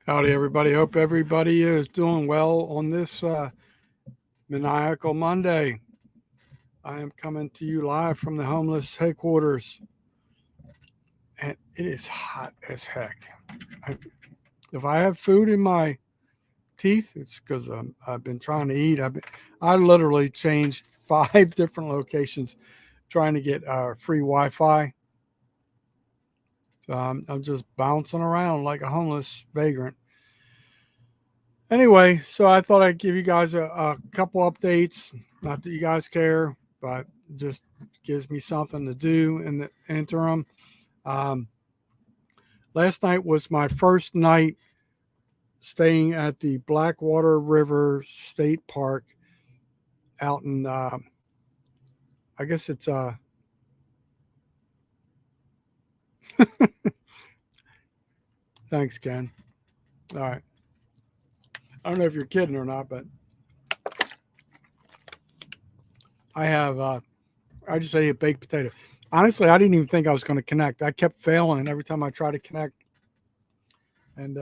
Howdy, everybody. Hope everybody is doing well on this maniacal Monday. I am coming to you live from the homeless headquarters, and it is hot as heck. I, if I have food in my teeth, it's because I've been trying to eat. I literally changed 5 different locations trying to get free Wi-Fi. So I'm just bouncing around like a homeless vagrant. Anyway, so I thought I'd give you guys a couple updates. Not that you guys care, but just gives me something to do in the interim. Um, Last night was my first night staying at the Blackwater River State Park out in, I guess it's, thanks, Ken. All right. I don't know if you're kidding or not, but I have, I just ate a baked potato. Honestly, I didn't even think I was going to connect. I kept failing every time I tried to connect. And,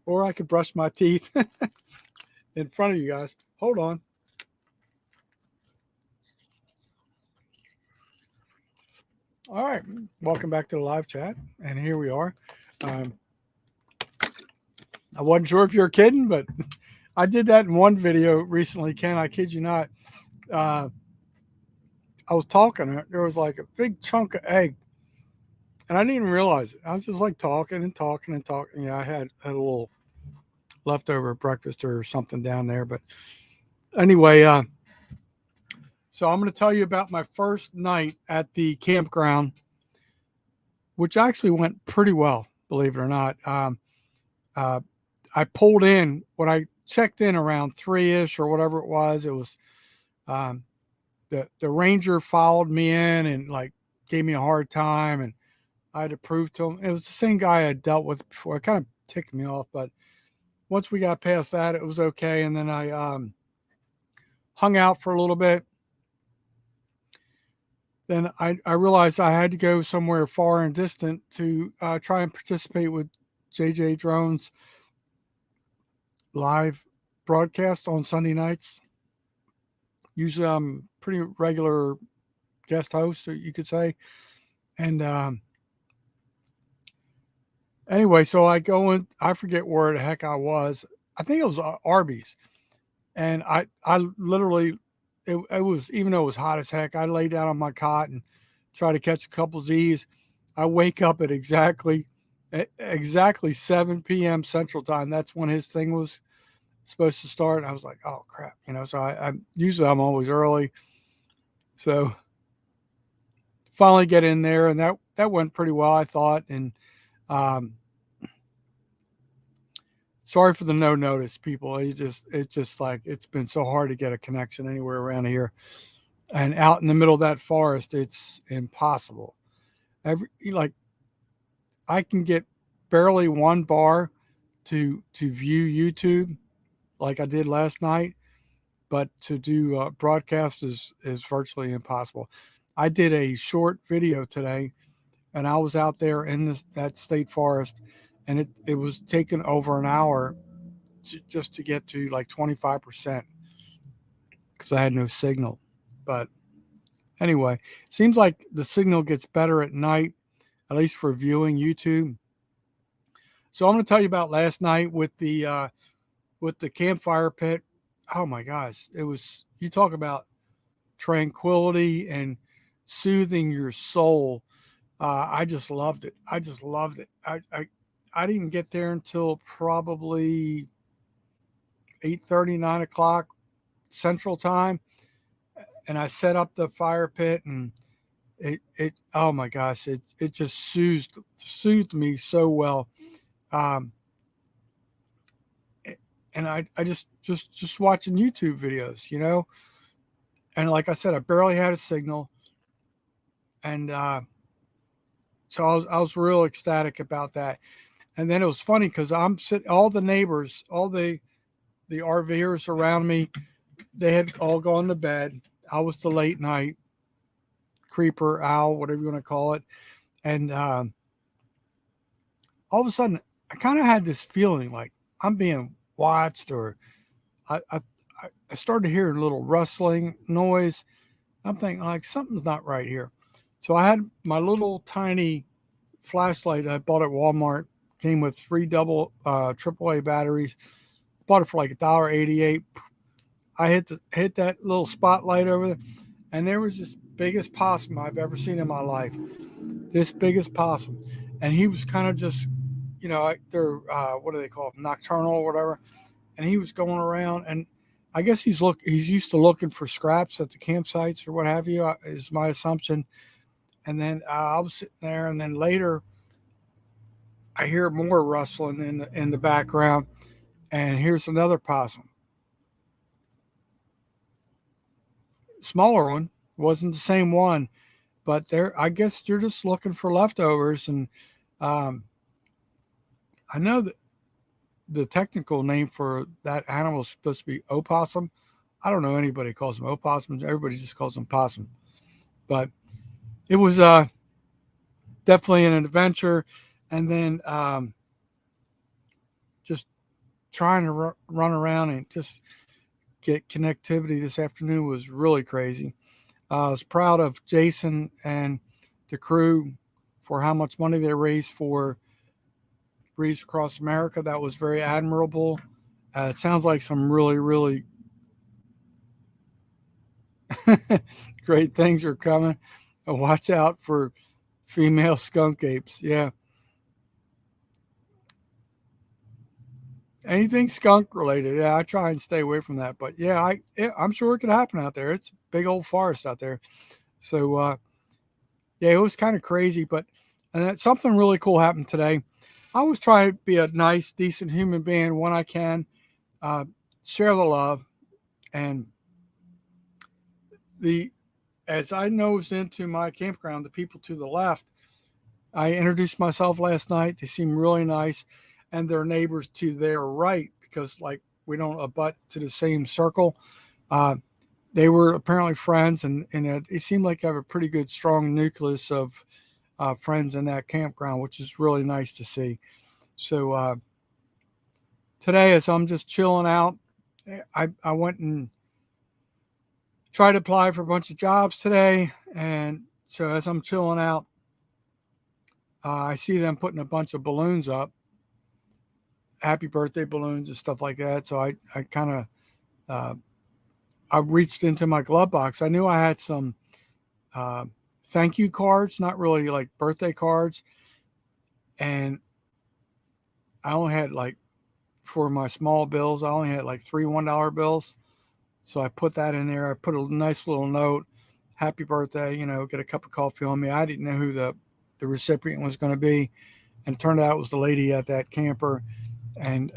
or I could brush my teeth in front of you guys. Hold on. All right. Welcome back to the live chat. And here we are. Um, I wasn't sure if you're kidding, but I did that in one video recently, Ken. I kid you not. Uh, I was talking. There was like a big chunk of egg, and I didn't even realize it. I was just like talking and talking and talking. Yeah, I had a little leftover breakfast or something down there. But anyway, so I'm going to tell you about my first night at the campground, which actually went pretty well, believe it or not. Uh, I pulled in when I checked in around 3-ish or whatever it was. It was um, the ranger followed me in and like gave me a hard time, and I had to prove to him it was the same guy I had dealt with before. It kind of ticked me off, but once we got past that, it was okay. And then I hung out for a little bit. Then I realized I had to go somewhere far and distant to try and participate with JJ Drones live broadcast on Sunday nights. Usually I'm pretty regular guest host, you could say. And anyway, so I go in, I forget where the heck I was. I think it was Arby's. And I literally, it was, even though it was hot as heck, I lay down on my cot and try to catch a couple Z's. I wake up at exactly 7 p.m. Central Time. That's when his thing was supposed to start. And I was like, oh crap, So I usually I'm always early. So finally get in there, and that went pretty well, I thought. And um, sorry for the no notice, people. It's just like it's been so hard to get a connection anywhere around here, and out in the middle of that forest, it's impossible. Like I can get barely one bar to view YouTube like I did last night, but to do broadcast is virtually impossible. I did a short video today, and I was out there in that state forest, and it was taking over an hour just to get to like 25% because I had no signal. But anyway, seems like the signal gets better at night, at least for viewing YouTube. So I'm going to tell you about last night with the campfire pit. Oh my gosh, it was, you talk about tranquility and soothing your soul. I just loved it. I just loved it. I didn't get there until probably 8:30, 9 o'clock Central Time, and I set up the fire pit, and it oh my gosh, it just soothed me so well. Um, and I just watching YouTube videos, and like I said, I barely had a signal, and so I was real ecstatic about that. And then it was funny because I'm sitting, all the neighbors, all the RVers around me, they had all gone to bed. I was the late night creeper, owl, whatever you want to call it, and all of a sudden, I kind of had this feeling like I'm being watched, or I started hearing a little rustling noise. I'm thinking like something's not right here. So I had my little tiny flashlight I bought at Walmart. Came with three double AAA batteries. Bought it for like $1.88. I hit that little spotlight over there, and there was this biggest possum I've ever seen in my life. This biggest possum, and he was kind of just, they're what do they call them, nocturnal or whatever. And he was going around, and I guess he's used to looking for scraps at the campsites or what have you, is my assumption. And then I was sitting there, and then later I hear more rustling in the background, and here's another possum, smaller one, wasn't the same one, but I guess they're just looking for leftovers. And um, I know that the technical name for that animal is supposed to be opossum. I don't know anybody calls them opossums. Everybody just calls them possum. But it was definitely an adventure. And then just trying to run around and just get connectivity this afternoon was really crazy. I was proud of Jason and the crew for how much money they raised for Breeze Across America. That was very admirable. It sounds like some really, really great things are coming. Watch out for female skunk apes. Yeah. Anything skunk related. Yeah, I try and stay away from that. But yeah, I'm sure it could happen out there. It's a big old forest out there. So yeah, it was kind of crazy, but and something really cool happened today. I always try to be a nice, decent human being when I can, uh, share the love, and the as I nosed into my campground, the people to the left, I introduced myself last night. They seem really nice, and their neighbors to their right, because like we don't abut to the same circle. Uh, they were apparently friends, and it seemed like I have a pretty good, strong nucleus of friends in that campground, which is really nice to see. So today, as I'm just chilling out, I went and tried to apply for a bunch of jobs today, and so as I'm chilling out, I see them putting a bunch of balloons up, happy birthday balloons and stuff like that. So I kind of uh, I reached into my glove box. I knew I had some uh, thank you cards, not really like birthday cards, and I only had like for my small bills, I only had like three $1 bills. So I put that in there. I put a nice little note, happy birthday, get a cup of coffee on me. I didn't know who the recipient was going to be. And it turned out it was the lady at that camper, and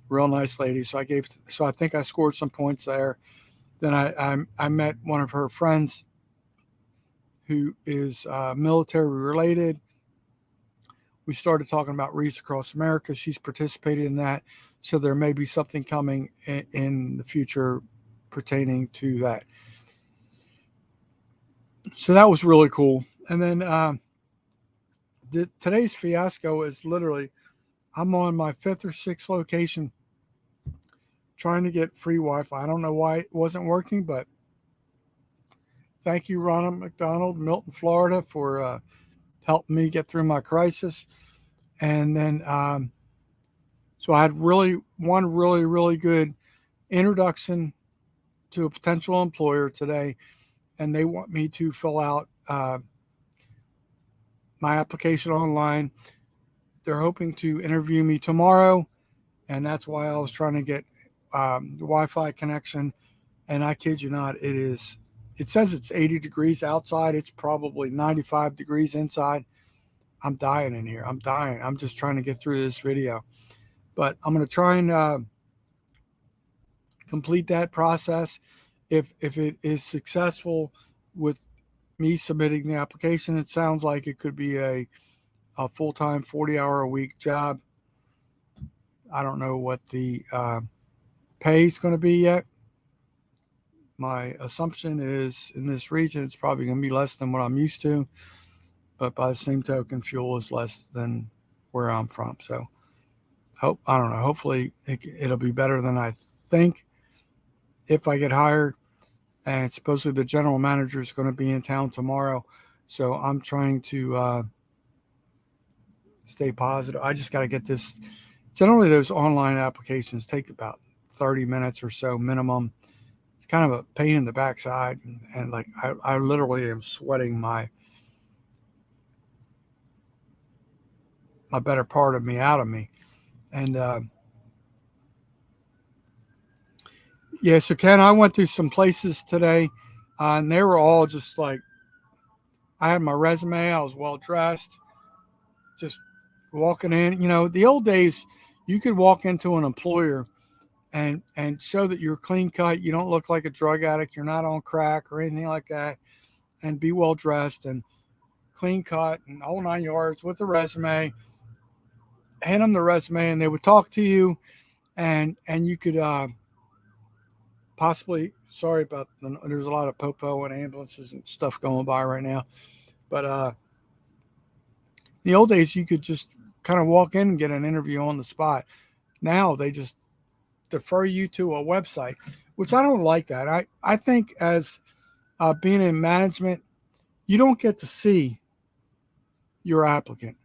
real nice lady. So I think I scored some points there. Then I met one of her friends who is military related. We started talking about Reach Across America. She's participated in that. So there may be something coming in the future pertaining to that. So that was really cool. And then today's fiasco is literally I'm on my fifth or sixth location trying to get free Wi-Fi. I don't know why it wasn't working, but thank you, Ronald McDonald, Milton, Florida, for helping me get through my crisis. And then so I had one really, really good introduction to a potential employer today, and they want me to fill out my application online. They're hoping to interview me tomorrow, and that's why I was trying to get the Wi-Fi connection. And I kid you not, it says it's 80 degrees outside. It's probably 95 degrees inside. I'm dying in here. I'm dying. I'm just trying to get through this video. But I'm going to try and complete that process. If it is successful with me submitting the application, it sounds like it could be a full-time 40-hour-a-week job. I don't know what the pay is going to be yet. My assumption is in this region, it's probably going to be less than what I'm used to. But by the same token, fuel is less than where I'm from. So I don't know. Hopefully it'll be better than I think if I get hired. And supposedly the general manager is going to be in town tomorrow, so I'm trying to stay positive. I just got to get this. Generally, those online applications take about 30 minutes or so minimum. It's kind of a pain in the backside, and like I literally am sweating my better part of me out of me. And yeah, so Ken, I went to some places today, and they were all just like I had my resume. I was well dressed, just walking in. You know, the old days, you could walk into an employer and show that you're clean cut. You don't look like a drug addict. You're not on crack or anything like that, and be well dressed and clean cut and whole 9 yards with a resume. Hand them the resume, and they would talk to you, and you could possibly. Sorry about there's a lot of popo and ambulances and stuff going by right now, but the old days you could just kind of walk in and get an interview on the spot. Now they just defer you to a website, which I don't like that. I think as being in management, you don't get to see your applicant.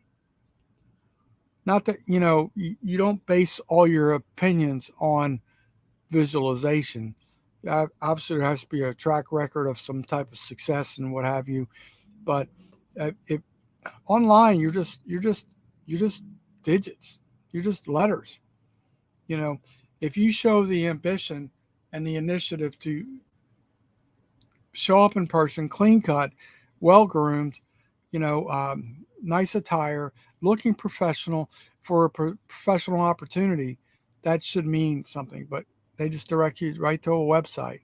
Not that, you don't base all your opinions on visualization. Obviously, there has to be a track record of some type of success and what have you. But if online, you're just digits. You're just letters. You know, if you show the ambition and the initiative to show up in person, clean cut, well groomed, nice attire, looking professional for a professional opportunity, that should mean something. But they just direct you right to a website.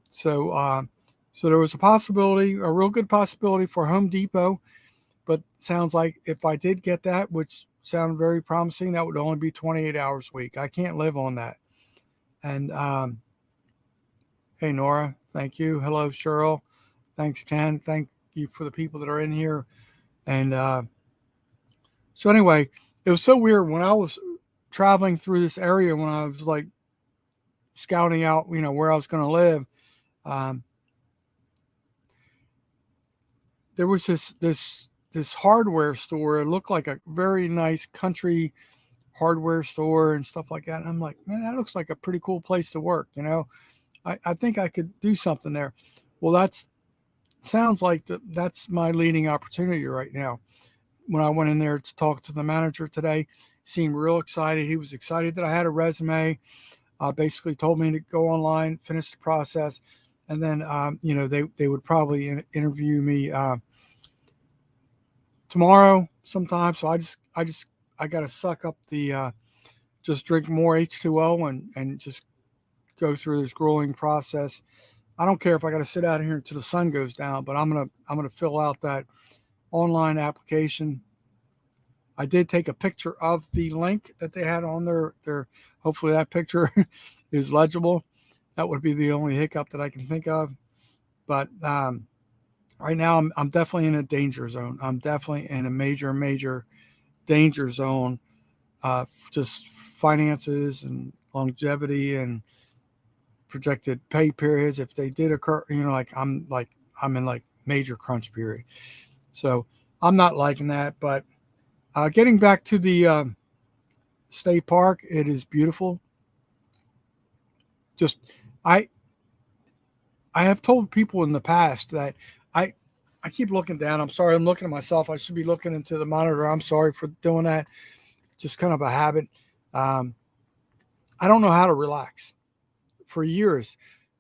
So, so there was a possibility, a real good possibility for Home Depot, but sounds like if I did get that, which sounded very promising, that would only be 28 hours a week. I can't live on that. And hey, Nora, thank you. Hello, Cheryl. Thanks, Ken. Thank you for the people that are in here. And so, anyway, it was so weird when I was traveling through this area when I was like scouting out, where I was going to live. Um, there was this hardware store. It looked like a very nice country hardware store and stuff like that. And I'm like, man, that looks like a pretty cool place to work. I think I could do something there. Well, that's sounds like that's my leading opportunity right now. When I went in there to talk to the manager today, he seemed real excited. He was excited that I had a resume. Basically told me to go online, finish the process, and then they would probably interview me tomorrow sometime. So I got to suck up the just drink more H2O and just go through this grueling process. I don't care if I got to sit out here until the sun goes down, but I'm gonna fill out that online application. I did take a picture of the link that they had on their hopefully that picture is legible. That would be the only hiccup that I can think of. But right now I'm definitely in a danger zone. I'm definitely in a major danger zone. Just finances and longevity and projected pay periods. If they did occur, I'm in like major crunch period. So I'm not liking that. But getting back to the state park, it is beautiful. Just I I have told people in the past that I I keep looking down. I'm sorry, I'm looking at myself. I should be looking into the monitor. I'm sorry for doing that. Just kind of a habit. Um, I don't know how to relax. For years,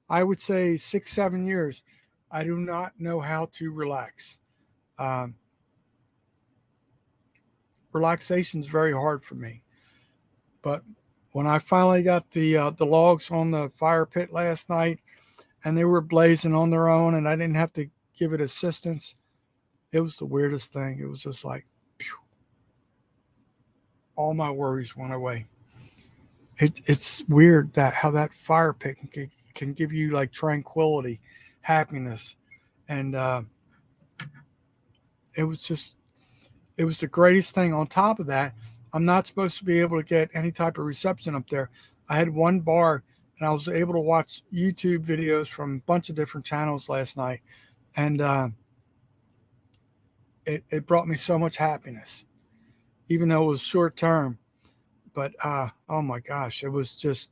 I would say 6, 7 years, I do not know how to relax. Um, Relaxation is very hard for me. But when I finally got the logs on the fire pit last night, and they were blazing on their own, and I didn't have to give it assistance, it was the weirdest thing. It was just like, phew, all my worries went away. It's weird that how that fire pit can give you like tranquility, happiness, and it was just it was the greatest thing. On top of that, I'm not supposed to be able to get any type of reception up there. I had one bar and I was able to watch YouTube videos from a bunch of different channels last night. And it brought me so much happiness, even though it was short term. But oh my gosh, it was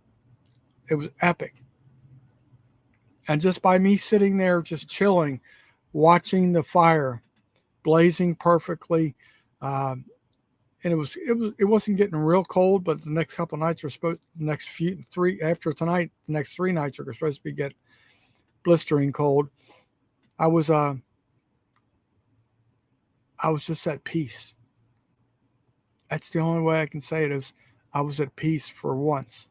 epic. And just by me sitting there, just chilling, watching the fire blazing perfectly, um, and it wasn't getting real cold. But the next couple of nights are supposed, the next few three after tonight, the next 3 nights are supposed to be get blistering cold. I was uh, I was just at peace. That's the only way I can say it is I was at peace for once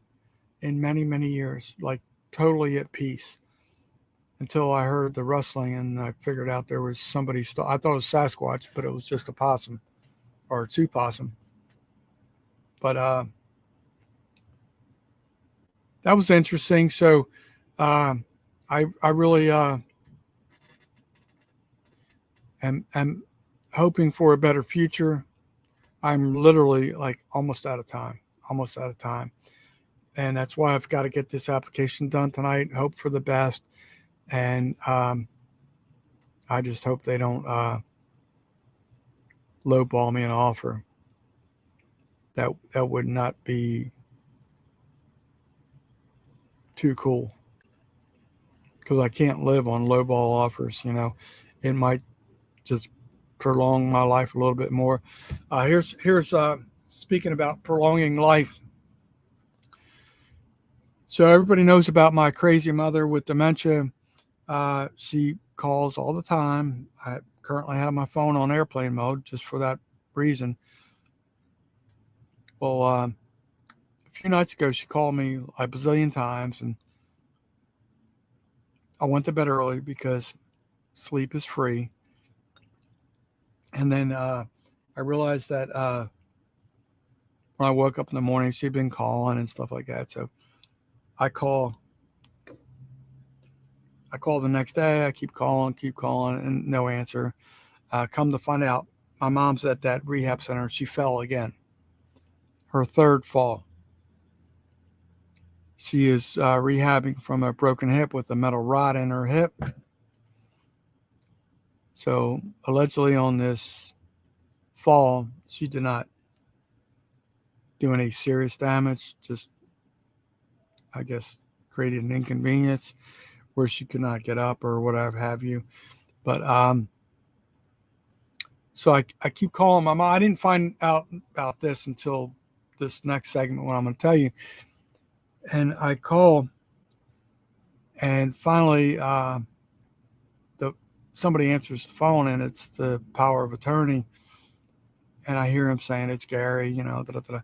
in many, many years, like totally at peace until I heard the rustling and I figured out there was somebody still. I thought it was Sasquatch, but it was just a possum or two possum. But that was interesting. So um, I really am hoping for a better future. I'm literally like almost out of time. And that's why I've got to get this application done tonight. Hope for the best, and I just hope they don't lowball me an offer. That would not be too cool because I can't live on lowball offers. It might just prolong my life a little bit more. Here's speaking about prolonging life. So everybody knows about my crazy mother with dementia. She calls all the time. I currently have my phone on airplane mode just for that reason. Well, a few nights ago, she called me a bazillion times, and I went to bed early because sleep is free. And then I realized that when I woke up in the morning, she'd been calling and stuff like that. So I call. I call the next day. I keep calling, and no answer. Come to find out, my mom's at that rehab center. She fell again. Her third fall. She is rehabbing from a broken hip with a metal rod in her hip. So allegedly on this fall, she did not do any serious damage, just, I guess, created an inconvenience where she could not get up or whatever have you. But so I keep calling my mom. I didn't find out about this until this next segment, what I'm going to tell you. And I call, and finally, somebody answers the phone, and it's the power of attorney. And I hear him saying, "It's Gary," da, da, da.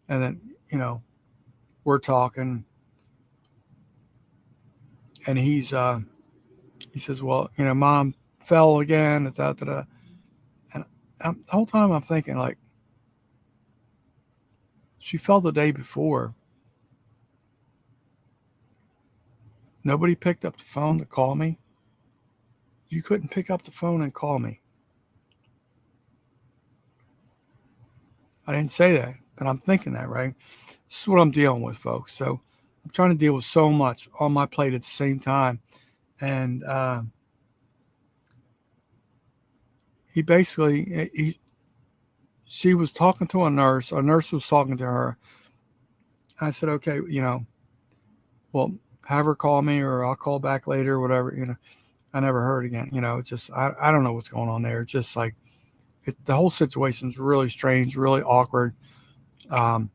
And then, we're talking, and he says, "Well, Mom fell again." Da, da, da. And the whole time I'm thinking, like, she fell the day before. Nobody picked up the phone to call me. You couldn't pick up the phone and call me. I didn't say that, but I'm thinking that, right? This is what I'm dealing with, folks. So I'm trying to deal with so much on my plate at the same time. And she was talking to a nurse was talking to her. I said, okay, well, have her call me or I'll call back later or whatever. I never heard again. It's just, I don't know what's going on there. It's just like, the whole situation's really strange, really awkward. But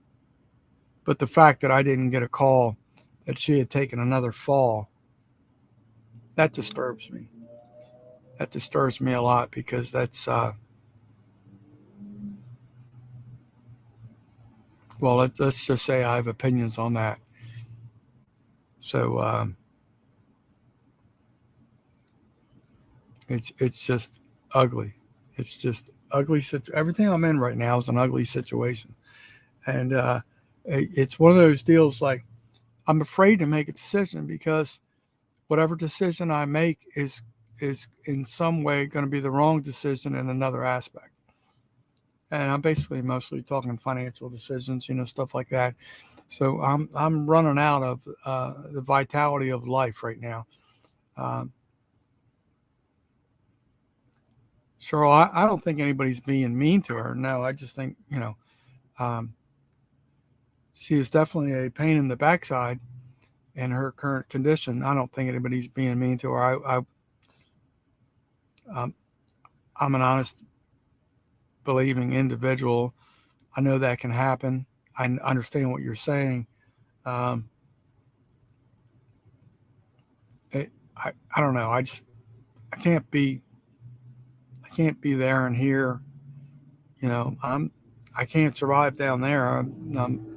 the fact that I didn't get a call that she had taken another fall, that disturbs me. That disturbs me a lot because that's, well, let's just say I have opinions on that. So it's just ugly. It's just ugly. Everything I'm in right now is an ugly situation, and it's one of those deals. Like, I'm afraid to make a decision because whatever decision I make is in some way going to be the wrong decision in another aspect. and I'm basically mostly talking financial decisions, stuff like that. So I'm running out of the vitality of life right now. Um, Cheryl, I don't think anybody's being mean to her. No, I just think um, she is definitely a pain in the backside in her current condition. I don't think anybody's being mean to her. Um, I'm an honest, believing individual. I know that can happen. I understand what you're saying. Um, I don't know. I can't be I can't be there and here. I can't survive down there. I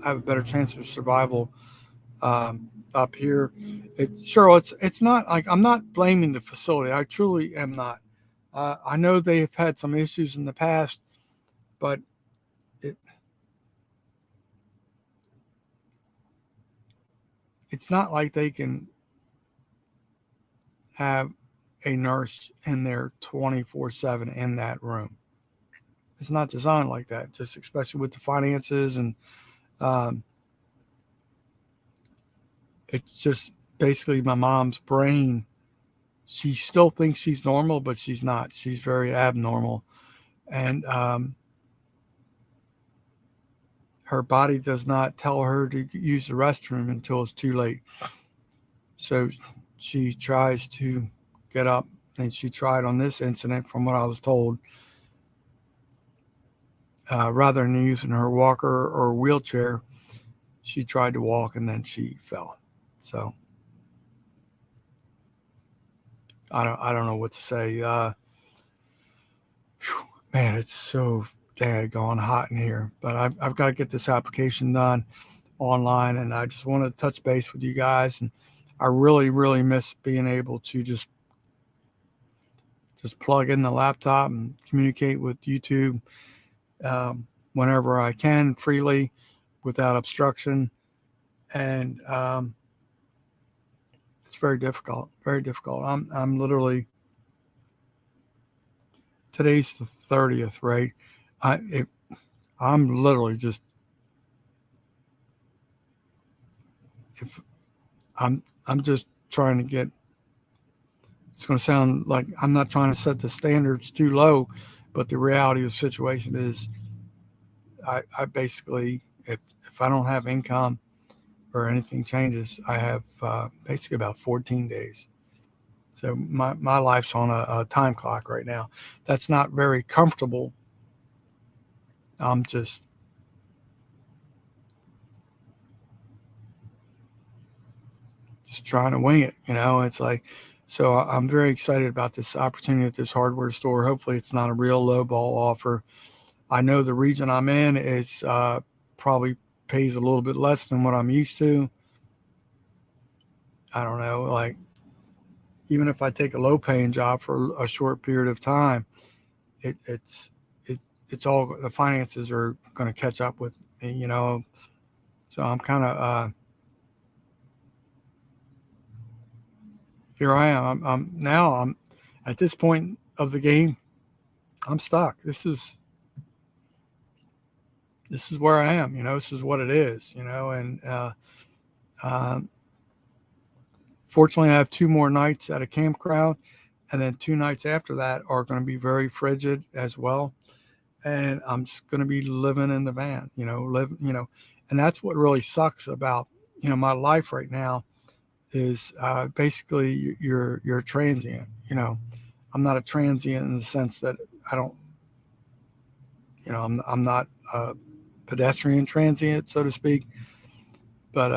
have a better chance of survival up here. It's not like I'm not blaming the facility. I truly am not. I know they have had some issues in the past, but it it's not like they can have a nurse in there 24/7 in that room. It's not designed like that. Just especially with the finances and um, it's just basically my mom's brain. She still thinks she's normal, but she's not. She's very abnormal, and her body does not tell her to use the restroom until it's too late. So she tries to get up, and she tried on this incident, from what I was told, rather than using her walker or wheelchair, she tried to walk and then she fell. So I don't know what to say. Man, it's so daggone hot in here. But I've got to get this application done online, and I just want to touch base with you guys. And I really, really miss being able to just plug in the laptop and communicate with YouTube whenever I can freely without obstruction. And it's very difficult, very difficult. I'm literally, today's the 30th, right? I'm literally just, if I'm just trying to get, it's going to sound like I'm not trying to set the standards too low, but the reality of the situation is I basically, if I don't have income or anything changes, I have basically about 14 days. So my life's on a time clock right now. That's not very comfortable. I'm just trying to wing it. It's like, so I'm very excited about this opportunity at this hardware store. Hopefully it's not a real low ball offer. I know the region I'm in is probably pays a little bit less than what I'm used to. I don't know, like, even if I take a low paying job for a short period of time, it's all, the finances are going to catch up with me. So I'm kind of here I am. I'm at this point of the game. I'm stuck. This is where I am. This is what it is. And uh, fortunately, I have 2 more nights at a campground, and then 2 nights after that are going to be very frigid as well. And I'm just going to be living in the van. And that's what really sucks about my life right now is basically you're transient. I'm not a transient in the sense that I don't, I'm not a pedestrian transient, so to speak, but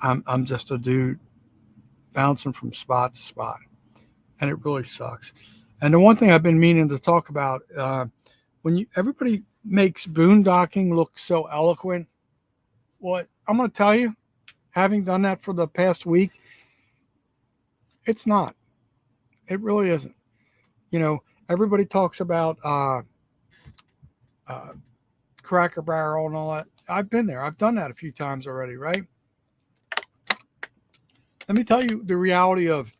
I'm just a dude bouncing from spot to spot, and it really sucks. And the one thing I've been meaning to talk about, when everybody makes boondocking look so eloquent, what I'm going to tell you, having done that for the past week, it's not. It really isn't. Everybody talks about uh, Cracker Barrel and all that. I've been there. I've done that a few times already, right? Let me tell you the reality of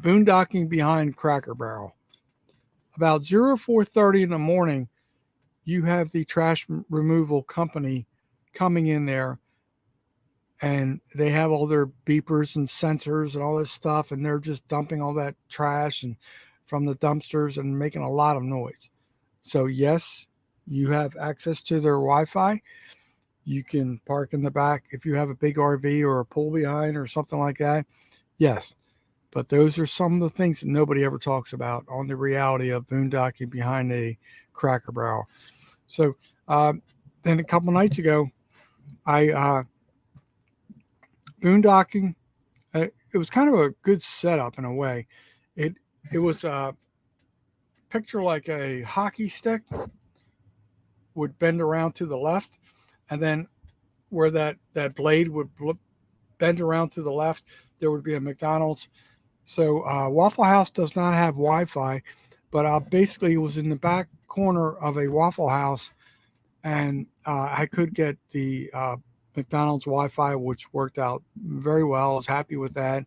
boondocking behind Cracker Barrel. About 04:30 in the morning, you have the trash removal company coming in there, and they have all their beepers and sensors and all this stuff, and they're just dumping all that trash and from the dumpsters and making a lot of noise. So yes, you have access to their Wi-Fi. You can park in the back if you have a big RV or a pool behind or something like that. Yes, but those are some of the things that nobody ever talks about on the reality of boondocking behind a Cracker Barrel. So then a couple nights ago, I boondocking. It was kind of a good setup in a way. It was a picture like a hockey stick would bend around to the left, and then where that blade would bend around to the left, there would be a McDonald's. So Waffle House does not have Wi-Fi, but basically it was in the back corner of a Waffle House, and I could get the McDonald's Wi-Fi, which worked out very well. I was happy with that.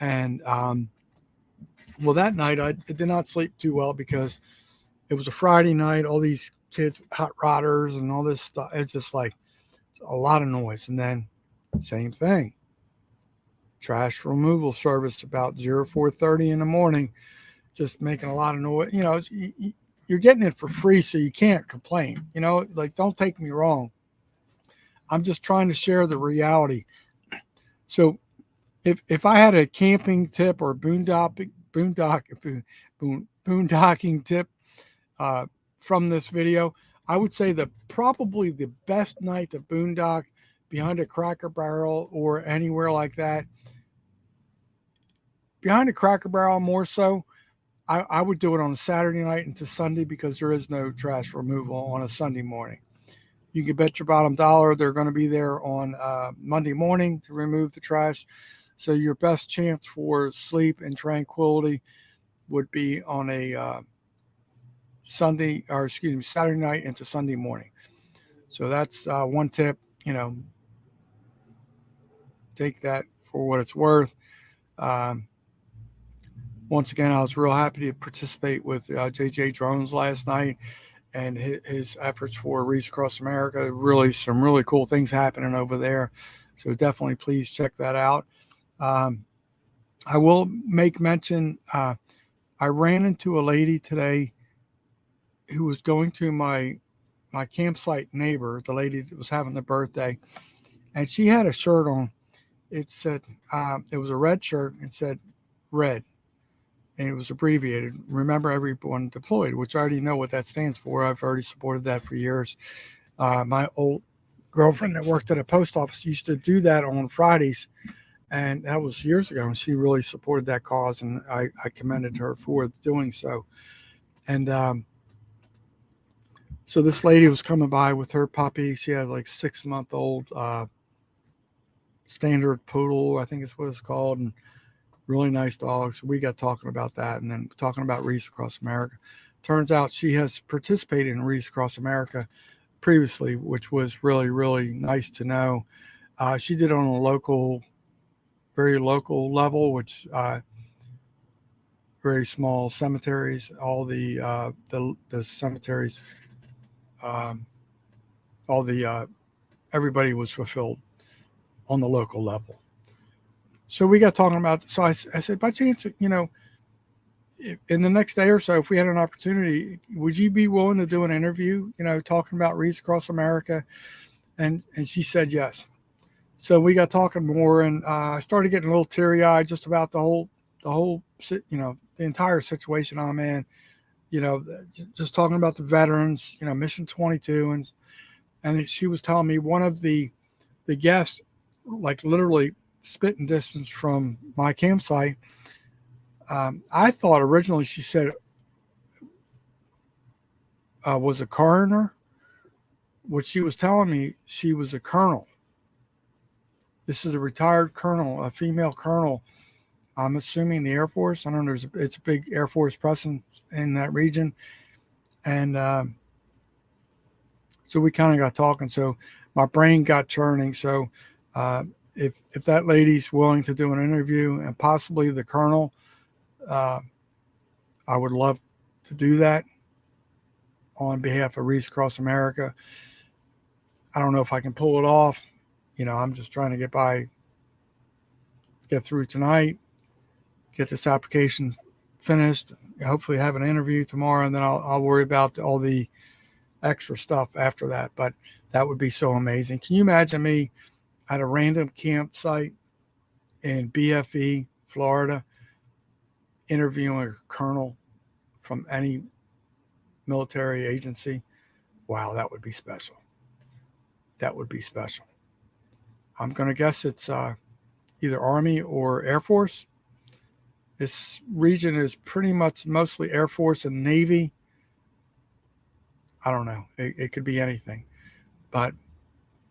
And well, that night I did not sleep too well because it was a Friday night. All these kids, hot rodders, and all this stuff. It's just like a lot of noise. And then same thing. Trash removal service about 4:30 in the morning, just making a lot of noise. You know, you're getting it for free, so you can't complain. You know, like, don't take me wrong. I'm just trying to share the reality. So if I had a camping tip or boondocking tip from this video, I would say that probably the best night to boondock behind a Cracker Barrel or anywhere like that. Behind a Cracker Barrel more so, I would do it on a Saturday night into Sunday because there is no trash removal on a Sunday morning. You can bet your bottom dollar they're going to be there on Monday morning to remove the trash. So your best chance for sleep and tranquility would be on a Saturday night into Sunday morning. So that's one tip. You know, take that for what it's worth. Once again, I was real happy to participate with JJ Drones last night and his efforts for Reefs Across America. Really, some really cool things happening over there. So definitely please check that out. I will make mention, I ran into a lady today who was going to my campsite neighbor, the lady that was having the birthday, and she had a shirt on. It said, it was a red shirt. It said red, and it was abbreviated. Remember everyone deployed, which I already know what that stands for. I've already supported that for years. My old girlfriend that worked at a post office used to do that on Fridays, and that was years ago, and she really supported that cause, and I commended her for doing so. And so this lady was coming by with her puppy. She had like 6-month-old standard poodle, I think is what it's called, and really nice dog. So we got talking about that, and then talking about Reefs Across America. Turns out she has participated in Reefs Across America previously, which was really, really nice to know. She did it on a very local level, which very small cemeteries. All the cemeteries, everybody was fulfilled on the local level. So we got talking about. So I said, by chance, you know, in the next day or so, if we had an opportunity, would you be willing to do an interview? You know, talking about Reefs Across America, and she said yes. So we got talking more, and I started getting a little teary-eyed just about the whole, you know, the entire situation I'm in. You know, just talking about the veterans. You know, Mission 22, and she was telling me one of the guests, like literally spitting distance from my campsite. I thought originally she said was a coroner. What she was telling me, she was a colonel. This is a retired colonel, a female colonel. I'm assuming the Air Force. I don't know. It's a big Air Force presence in that region, and so we kind of got talking. So my brain got churning. So if that lady's willing to do an interview, and possibly the colonel, I would love to do that. on behalf of Reach Across America. I don't know if I can pull it off. I'm just trying to get through tonight, get this application finished, hopefully have an interview tomorrow, and then I'll worry about all the extra stuff after that. But that would be so amazing. Can you imagine me at a random campsite in BFE, Florida, interviewing a colonel from any military agency? Wow, that would be special. That would be special. I'm going to guess it's either Army or Air Force. This region is pretty much mostly Air Force and Navy. I don't know. It could be anything. But,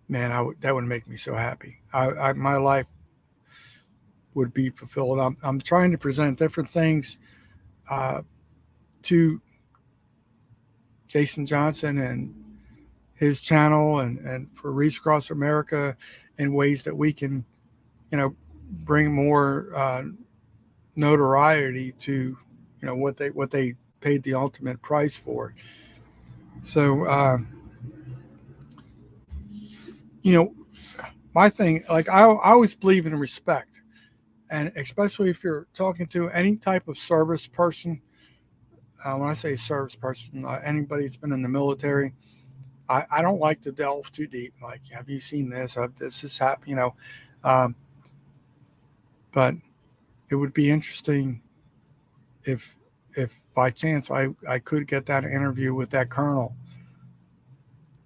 man, that would make me so happy. My life would be fulfilled. I'm trying to present different things to Jason Johnson and his channel and for Reach Across America in ways that we can, bring more notoriety to, what they paid the ultimate price for. So, my thing, like I always believe in respect, and especially if you're talking to any type of service person. When I say service person, anybody that's been in the military, I don't like to delve too deep. Like, have you seen this? This has happened, but it would be interesting if by chance I could get that interview with that colonel,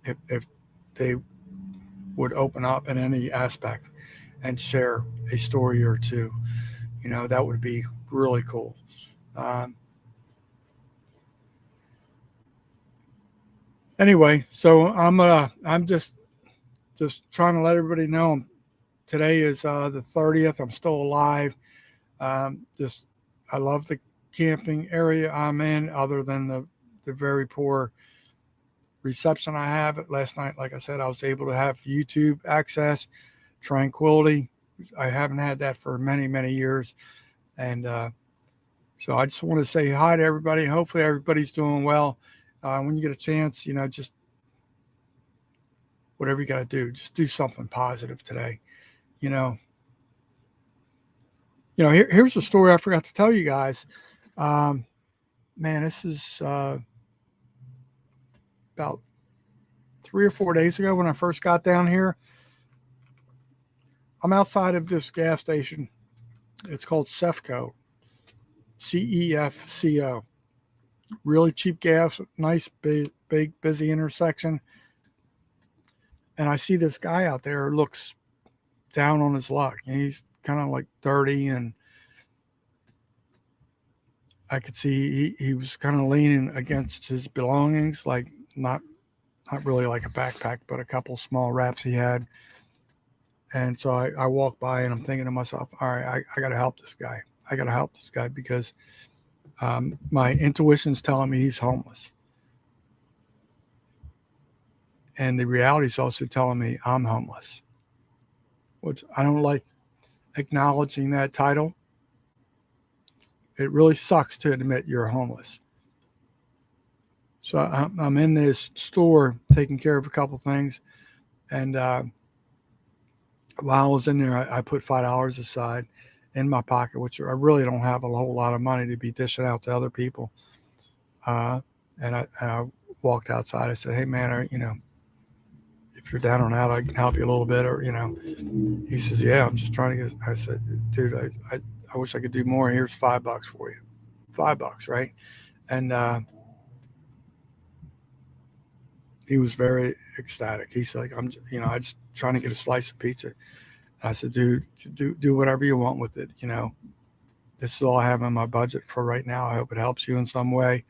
if they would open up in any aspect and share a story or two, that would be really cool. Anyway, so I'm just trying to let everybody know today is the 30th. I'm still alive. I love the camping area I'm in, other than the very poor reception I have. Last night, like I said, I was able to have YouTube access, tranquility. I haven't had that for many, many years. And so I just want to say hi to everybody. Hopefully everybody's doing well. When you get a chance, just whatever you got to do, just do something positive today. Here's a story I forgot to tell you guys. Man, this is about 3 or 4 days ago when I first got down here. I'm outside of this gas station. It's called CEFCO, CEFCO. Really cheap gas, nice, big, busy intersection. And I see this guy out there who looks down on his luck. He's kind of like dirty, and I could see he was kind of leaning against his belongings, like not really like a backpack, but a couple small wraps he had. And so I walked by and I'm thinking to myself, all right, I got to help this guy. I got to help this guy because my intuition's telling me he's homeless. And the reality is also telling me I'm homeless, which I don't like acknowledging that title. It really sucks to admit you're homeless. So I'm in this store taking care of a couple things. And while I was in there, I put $5 aside in my pocket, which I really don't have a whole lot of money to be dishing out to other people. And I walked outside. I said, hey, man, if you're down or out, I can help you a little bit. Or, he says, yeah, I'm just trying to get. I said, dude, I wish I could do more. Here's $5 for you. $5, right? And he was very ecstatic. He's like, I'm just trying to get a slice of pizza. I said, dude, do whatever you want with it. This is all I have in my budget for right now. I hope it helps you in some way.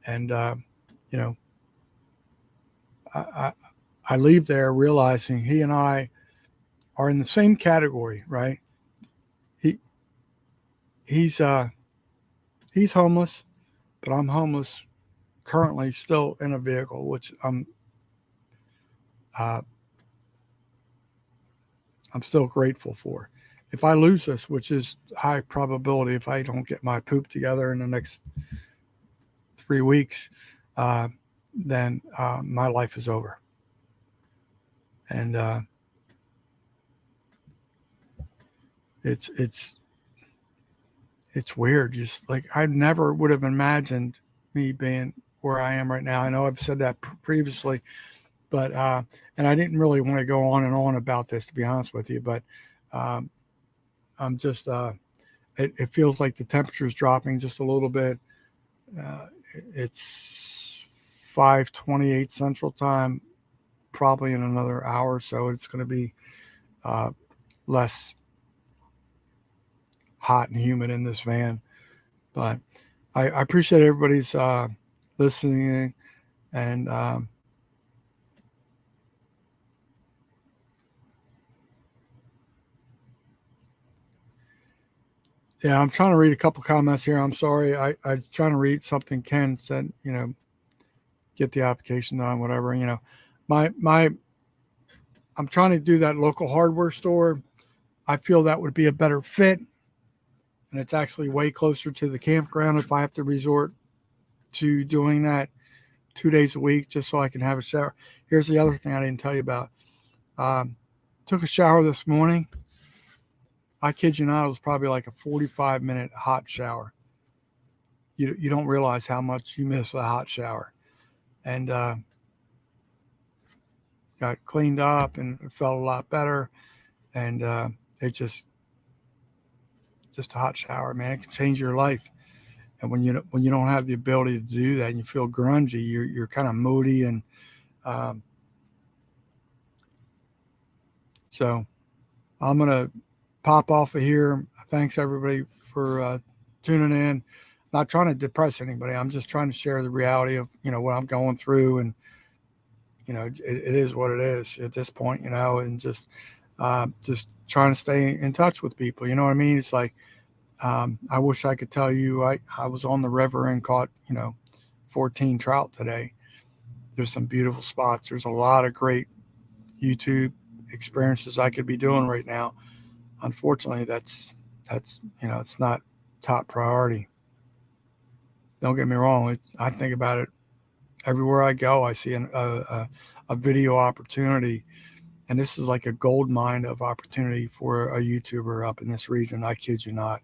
And, I leave there realizing he and I are in the same category, right? He's homeless, but I'm homeless currently still in a vehicle, which I'm still grateful for. If I lose this, which is high probability, if I don't get my poop together in the next 3 weeks, then my life is over. And it's weird. Just like I never would have imagined me being where I am right now. I know I've said that previously, but and I didn't really want to go on and on about this, to be honest with you. But um, I'm just it feels like the temperature is dropping just a little bit. Uh, it's 5:28 Central Time. Probably in another hour or so, it's going to be uh, less hot and humid in this van. But I appreciate everybody's listening, and yeah, I'm trying to read a couple comments here. I'm sorry, I was trying to read something Ken said. Get the application done, whatever. My I'm trying to do that local hardware store. I feel that would be a better fit, and it's actually way closer to the campground if I have to resort to doing that 2 days a week just so I can have a shower. Here's the other thing I didn't tell you about. Um, Took a shower this morning. I kid you not, it was probably like a 45-minute hot shower. You don't realize how much you miss a hot shower. And got cleaned up and it felt a lot better. And it just a hot shower, man. It can change your life. And when you don't have the ability to do that and you feel grungy, you're kind of moody. And um, so I'm gonna pop off of here. Thanks everybody for tuning in. Not trying to depress anybody. I'm just trying to share the reality of what I'm going through, and it is what it is at this point. And just trying to stay in touch with people. You know what I mean? It's like I wish I could tell you I was on the river and caught 14 trout today. There's some beautiful spots. There's a lot of great YouTube experiences I could be doing right now. Unfortunately, that's it's not top priority. Don't get me wrong. I think about it everywhere I go. I see a video opportunity, and this is like a gold mine of opportunity for a YouTuber up in this region. I kid you not.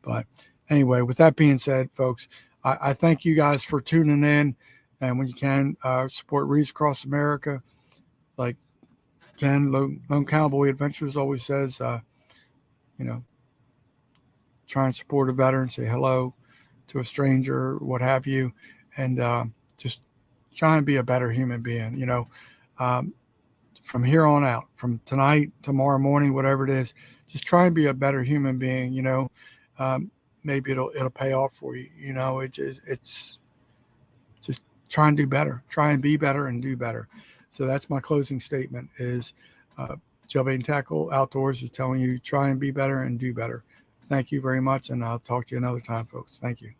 But anyway, with that being said, folks, I thank you guys for tuning in. And when you can, support Reads Across America. Like Ken, Lone Cowboy Adventures always says, try and support a veteran, say hello to a stranger, what have you, and just try and be a better human being. From here on out, from tonight, tomorrow morning, whatever it is, just try and be a better human being. Maybe it'll pay off for you. It's just try and do better, try and be better and do better. So that's my closing statement: is Jailbait and Tackle Outdoors is telling you try and be better and do better. Thank you very much, and I'll talk to you another time, folks. Thank you.